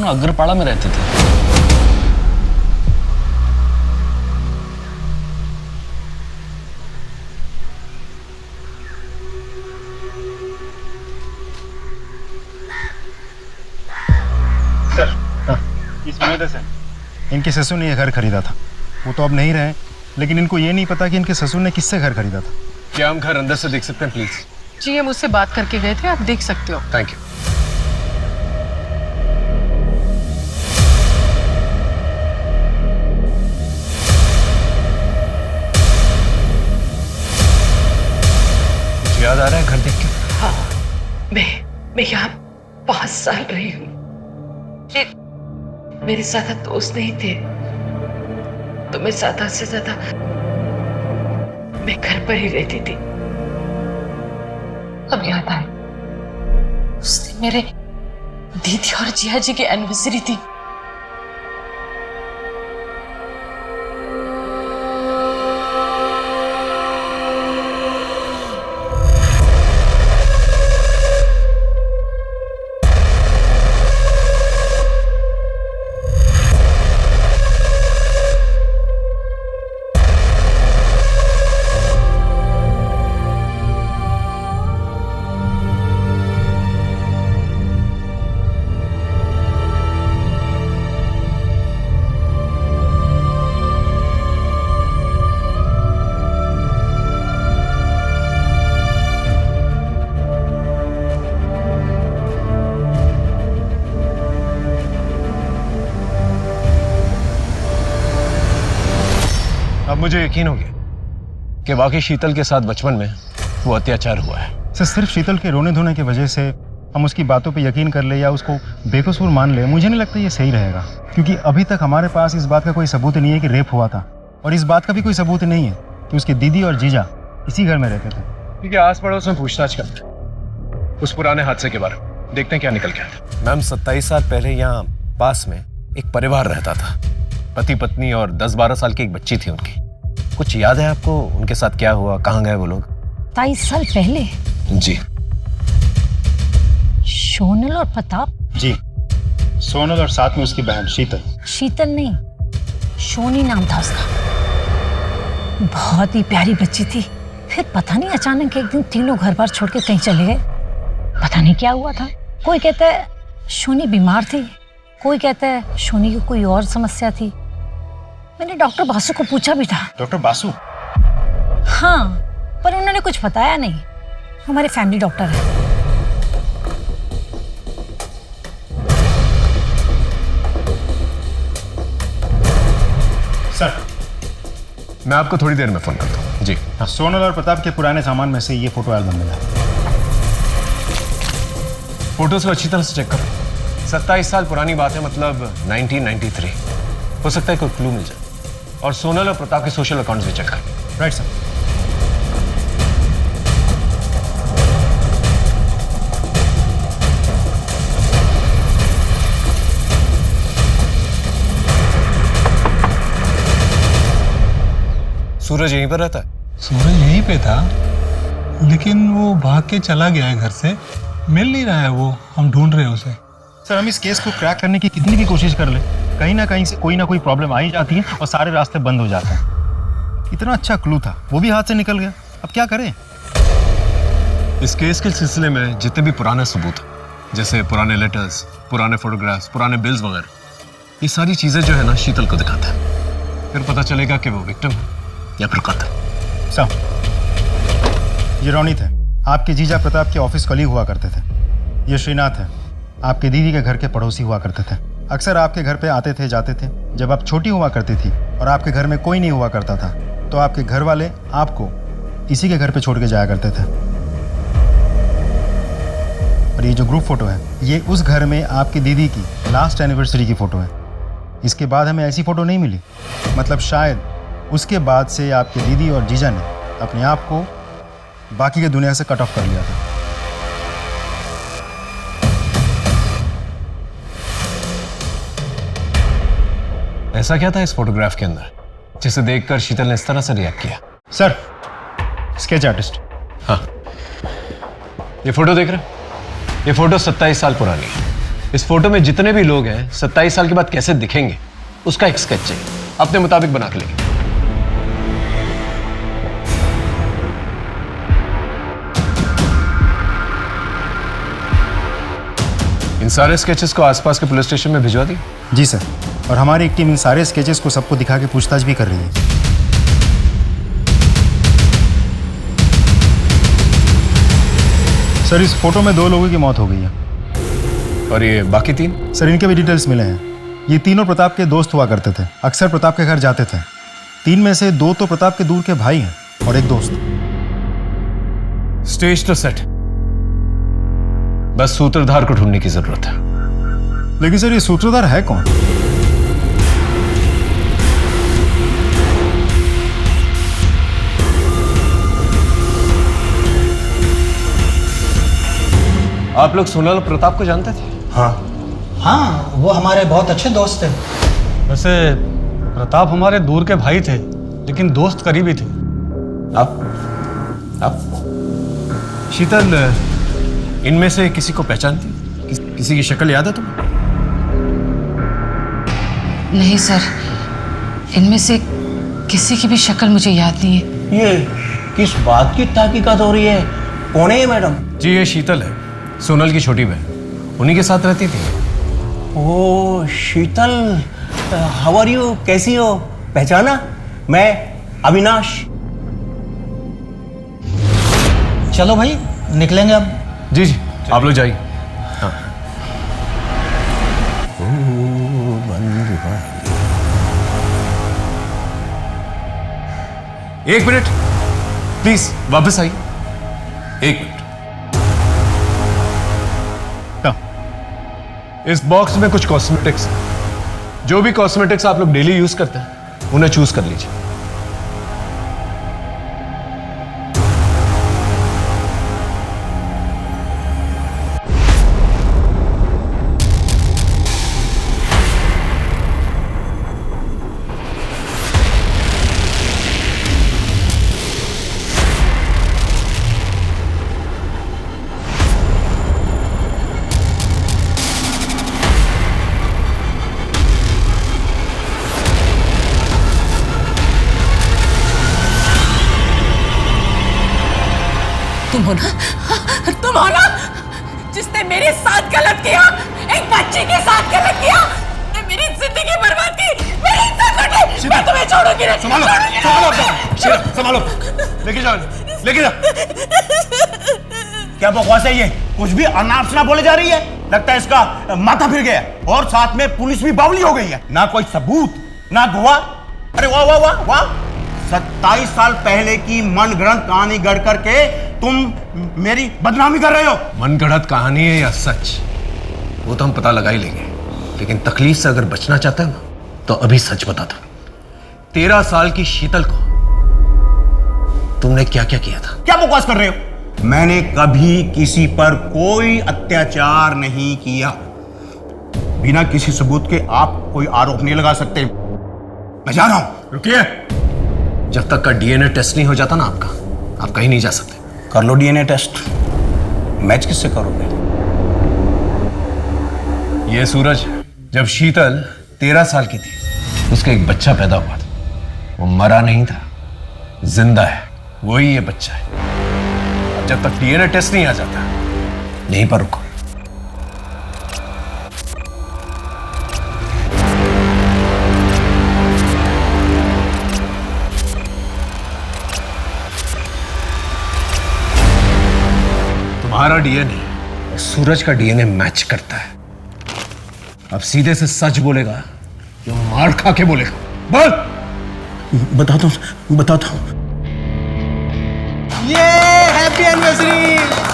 अग्रपाड़ा में रहते थे। सर, इस वजह से इनके ससुर ने यह घर खरीदा था। वो तो अब नहीं रहे, लेकिन इनको ये नहीं पता कि इनके ससुर ने किससे घर खरीदा था। क्या हम घर अंदर से देख सकते हैं प्लीज? जी, हम उससे बात करके गए थे, आप देख सकते हो। Thank you. याद आ रहा है घर देख के? हाँ, मैं यहाँ 5 साल रही हूँ। मेरे ज्यादा दोस्त नहीं थे, तो मैं ज्यादा से ज्यादा मैं घर पर ही रहती थी। अब याद आए, उस दिन मेरे दीदी और जिया जी की एनिवर्सरी थी। अब मुझे यकीन हो गया कि वाकई शीतल के साथ बचपन में वो अत्याचार हुआ है। सर, सिर्फ शीतल के रोने धोने की वजह से हम उसकी बातों पे यकीन कर ले या उसको बेकसूर मान ले, मुझे नहीं लगता ये सही रहेगा। क्योंकि अभी तक हमारे पास इस बात का कोई सबूत नहीं है कि रेप हुआ था, और इस बात का भी कोई सबूत नहीं है कि उसकी दीदी और जीजा इसी घर में रहते थे। ठीक है, आस पड़ोस में पूछताछ करते हैं उस पुराने हादसे के बारे में, देखते हैं क्या निकल के आता है। मैम, 27 साल पहले यहाँ पास में एक परिवार रहता था। पति पत्नी और 10-12 साल की एक बच्ची थी उनकी। कुछ याद है आपको उनके साथ क्या हुआ, कहाँ गए वो लोग? 27 साल पहले? जी। सोनल और प्रताप? जी, सोनल और साथ में उसकी बहन शीतल। शीतल नहीं, सोनी नाम था उसका। बहुत ही प्यारी बच्ची थी। फिर पता नहीं अचानक एक दिन तीनों घर बार छोड़ के कहीं चले गए। पता नहीं क्या हुआ था। कोई कहता है सोनी बीमार थी, कोई कहता है सोनी की कोई और समस्या थी। मैंने डॉक्टर बासु को पूछा भी था। डॉक्टर बासु? हाँ, पर उन्होंने कुछ बताया नहीं। हमारे फैमिली डॉक्टर है। सर, मैं आपको थोड़ी देर में फोन करता हूँ। जी हाँ। सोनल और प्रताप के पुराने सामान में से ये फोटो एल्बम मिला। फोटोज को अच्छी तरह से चेक करो। 27 साल पुरानी बात है, मतलब 1993। हो सकता है कोई क्लू मिल जाए। और सोनल और प्रताप के सोशल अकाउंट्स भी चेक करें। Right sir. सूरज यहीं पर रहता है? सूरज यहीं पे था, लेकिन वो भाग के चला गया है घर से। मिल नहीं रहा है वो, हम ढूंढ रहे हैं उसे। सर, हम इस केस को क्रैक करने की कितनी भी कोशिश कर ले, कहीं ना कहीं से कोई ना कोई प्रॉब्लम आ ही जाती है और सारे रास्ते बंद हो जाते हैं। इतना अच्छा क्लू था, वो भी हाथ से निकल गया। अब क्या करें? इस केस के सिलसिले में जितने भी पुराने सबूत हैं, जैसे पुराने लेटर्स, पुराने फोटोग्राफ्स, पुराने बिल्स वगैरह, ये सारी चीजें जो है ना शीतल को दिखाते हैं। फिर पता चलेगा कि वो विक्टिम है या फिर कातिल। सर, ये रोनित है, आपके जीजा प्रताप के ऑफिस कलीग हुआ करते थे। ये श्रीनाथ है, आपके दीदी के घर के पड़ोसी हुआ करते थे। अक्सर आपके घर पे आते थे, जाते थे। जब आप छोटी हुआ करती थी और आपके घर में कोई नहीं हुआ करता था, तो आपके घर वाले आपको इसी के घर पे छोड़ के जाया करते थे। और ये जो ग्रुप फोटो है, ये उस घर में आपकी दीदी की लास्ट एनिवर्सरी की फ़ोटो है। इसके बाद हमें ऐसी फ़ोटो नहीं मिली। मतलब शायद उसके बाद से आपके दीदी और जीजा ने अपने आप को बाकी की दुनिया से कट ऑफ कर लिया था। ऐसा क्या था इस फोटोग्राफ के अंदर जिसे देखकर शीतल ने इस तरह से रिएक्ट किया? Sir, sketch artist. हाँ, ये फोटो देख रहे हैं? ये फोटो 27 साल पुरानी है। इस फोटो में जितने भी लोग हैं 27 साल के बाद कैसे दिखेंगे उसका एक स्केच चाहिए, अपने मुताबिक बना के लेंगे। इन सारे स्केचेस को आसपास के पुलिस स्टेशन में भिजवा दी? जी सर, और हमारी एक टीम इन सारे स्केचेस को सबको दिखा के पूछताछ भी कर रही है। सर, इस फोटो में 2 लोगों की मौत हो गई है। और ये बाकी 3? सर, इनके भी डिटेल्स मिले हैं। ये तीनों प्रताप के दोस्त हुआ करते थे, अक्सर प्रताप के घर जाते थे। 3 में से 2 तो प्रताप के दूर के भाई हैं और एक दोस्त। स्टेज तो सेट, बस सूत्रधार को ढूंढने की जरूरत है। लेकिन सर, ये सूत्रधार है कौन? आप लोग सोनल और प्रताप को जानते थे? हाँ, वो हमारे बहुत अच्छे दोस्त थे। वैसे प्रताप हमारे दूर के भाई थे, लेकिन दोस्त करीबी थे। आप शीतल, इनमें से किसी को पहचानती? किसी की शक्ल याद है तुम्हें? नहीं सर, इनमें से किसी की भी शक्ल मुझे याद नहीं है। ये किस बात की तहकीकात हो रही है? कौन है ये मैडम? जी, ये शीतल है, सोनल की छोटी बहन। उन्हीं के साथ रहती थी। ओ शीतल, हाउ आर यू? कैसी हो? पहचाना? मैं अविनाश। चलो भाई, निकलेंगे अब। जी जी, आप लोग जाइए। हाँ। एक मिनट प्लीज, वापस आइए। 1 मिनट। इस बॉक्स में कुछ कॉस्मेटिक्स है। जो भी कॉस्मेटिक्स आप लोग डेली यूज करते हैं उन्हें चूज कर लीजिए। तुम हो ना जिसने मेरे साथ गलत किया, एक बच्ची के साथ गलत किया, ने मेरी जिंदगी बर्बाद की, मेरी इज्जत लूटी। मैं तुम्हें छोड़ूंगी नहीं। संभालो, लेके जाओ, लेके जाओ। क्या बकवास है ये? कुछ भी अनाप शनाप बोले जा रही है। लगता है इसका माथा फिर गया और साथ में पुलिस भी बावली हो गई है। ना कोई सबूत, ना गवाह। अरे वाह वाह वाह वाह! 27 साल पहले की मनगढ़ंत कहानी गढ़ करके तुम मेरी बदनामी कर रहे हो। मनगढ़ंत कहानी है या सच, वो तो हम पता लगा ही लेंगे। लेकिन तकलीफ से अगर बचना चाहते हो ना, तो अभी सच बता दो। 13 साल की शीतल को तुमने क्या क्या किया था? क्या बकवास कर रहे हो? मैंने कभी किसी पर कोई अत्याचार नहीं किया। बिना किसी सबूत के आप कोई आरोप नहीं लगा सकते। मैं जा रहा हूं। रुकिए, जब तक का डीएनए टेस्ट नहीं हो जाता ना आपका, आप कहीं नहीं जा सकते। कर लो डीएनए टेस्ट। मैच किससे करोगे? ये सूरज, जब शीतल 13 साल की थी, उसका एक बच्चा पैदा हुआ था। वो मरा नहीं था, जिंदा है। वही ये बच्चा है। अब जब तक डीएनए टेस्ट नहीं आ जाता, यहीं पर रुको। तुम्हारा डीएनए सूरज का डीएनए मैच करता है। अब सीधे से सच बोलेगा या मार खा के बोलेगा? बोल। बताता हूं। Happy anniversary.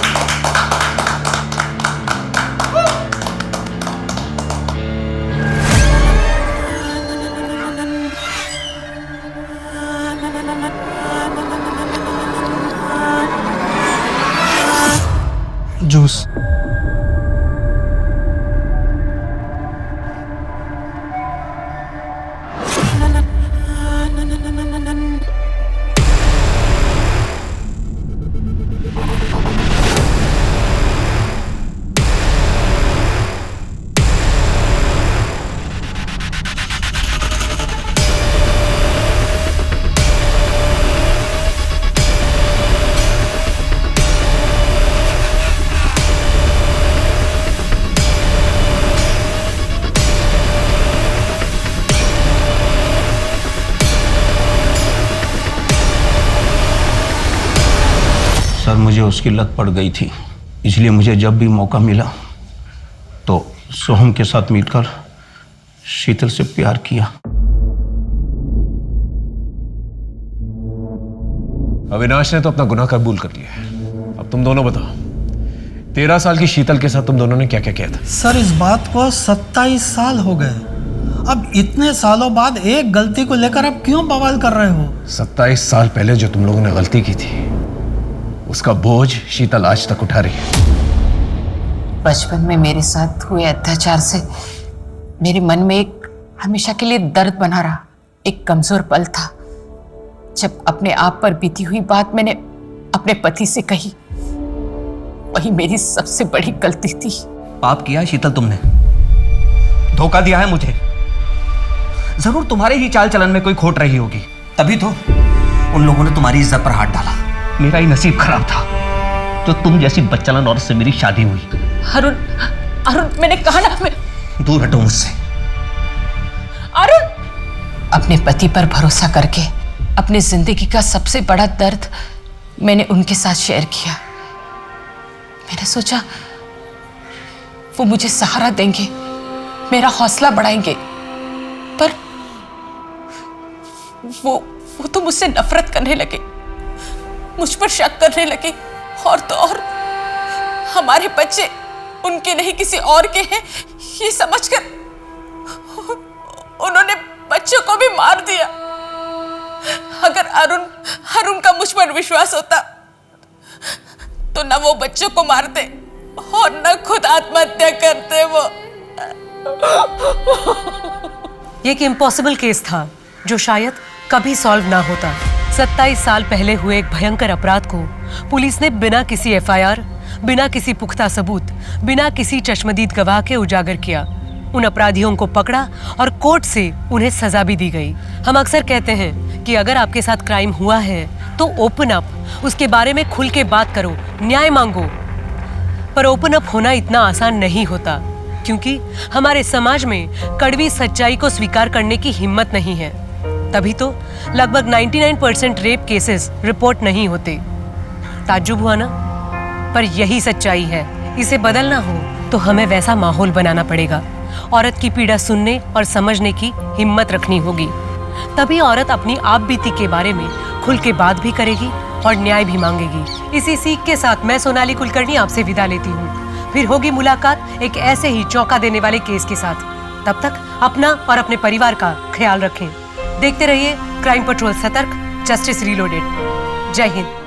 जूस। सर मुझे उसकी लत पड़ गई थी, इसलिए मुझे जब भी मौका मिला तो सोहम के साथ मिलकर शीतल से प्यार किया। अविनाश ने तो अपना गुनाह कबूल कर लिया है। अब तुम दोनों बताओ, 13 साल की शीतल के साथ तुम दोनों ने क्या क्या किया था? सर इस बात को 27 साल हो गए। अब इतने सालों बाद एक गलती को लेकर अब क्यों बवाल कर रहे हो? 27 साल पहले जो तुम लोगों ने गलती की थी उसका बोझ शीतल आज तक उठा रही है। बचपन में मेरे साथ हुए अत्याचार से मेरे मन में एक हमेशा के लिए दर्द बना रहा, एक कमजोर पल था जब अपने आप पर बीती हुई बात मैंने अपने पति से कही। वही मेरी सबसे बड़ी गलती थी। पाप किया है शीतल तुमने, धोखा दिया है मुझे। जरूर तुम्हारे ही चाल चलन में कोई खोट रही होगी, तभी तो उन लोगों ने तुम्हारी इज्जत पर हाथ डाला। मेरा ही नसीब खराब था जो तुम जैसी बच्चालन औरत से मेरी शादी हुई। अरुण, अरुण मैंने कहा ना, मैं दूर हटो मुझसे। अरुण, अपने पति पर भरोसा करके अपनी जिंदगी का सबसे बड़ा दर्द मैंने उनके साथ शेयर किया। मैंने सोचा वो मुझे सहारा देंगे, मेरा हौसला बढ़ाएंगे, पर वो तो मुझसे नफरत करने लगे, मुझ पर शक करने लगे, और तो और हमारे बच्चे उनके नहीं किसी और के हैं ये समझकर उन्होंने बच्चों को भी मार दिया। अगर अरुण का मुझ पर विश्वास होता तो न वो बच्चों को मारते और न खुद आत्महत्या करते। वो ये एक इम्पॉसिबल केस था जो शायद कभी सॉल्व ना होता। 27 साल पहले हुए एक भयंकर अपराध को पुलिस ने बिना किसी एफआईआर, बिना किसी पुख्ता सबूत, बिना किसी चश्मदीद गवाह के उजागर किया। उन अपराधियों को पकड़ा और कोर्ट से उन्हें सजा भी दी गई। हम अक्सर कहते हैं कि अगर आपके साथ क्राइम हुआ है तो ओपन अप, उसके बारे में खुल के बात करो, न्याय मांगो। पर ओपन अप होना इतना आसान नहीं होता, क्योंकि हमारे समाज में कड़वी सच्चाई को स्वीकार करने की हिम्मत नहीं है। तभी तो लगभग 99% रेप केसेस रिपोर्ट नहीं होते। ताज्जुब हुआ ना? पर यही सच्चाई है। इसे बदलना हो तो हमें वैसा माहौल बनाना पड़ेगा। औरत की पीड़ा सुनने और समझने की हिम्मत रखनी होगी। तभी औरत अपनी आप बीती के बारे में खुल के बात भी करेगी और न्याय भी मांगेगी। इसी सीख के साथ मैं सोनाली कुलकर्णी आपसे विदा लेती हूँ। फिर होगी मुलाकात एक ऐसे ही चौंका देने वाले केस के साथ। तब तक अपना और अपने परिवार का ख्याल रखें। देखते रहिए क्राइम पेट्रोल सतर्क, जस्टिस रीलोडेड। जय हिंद।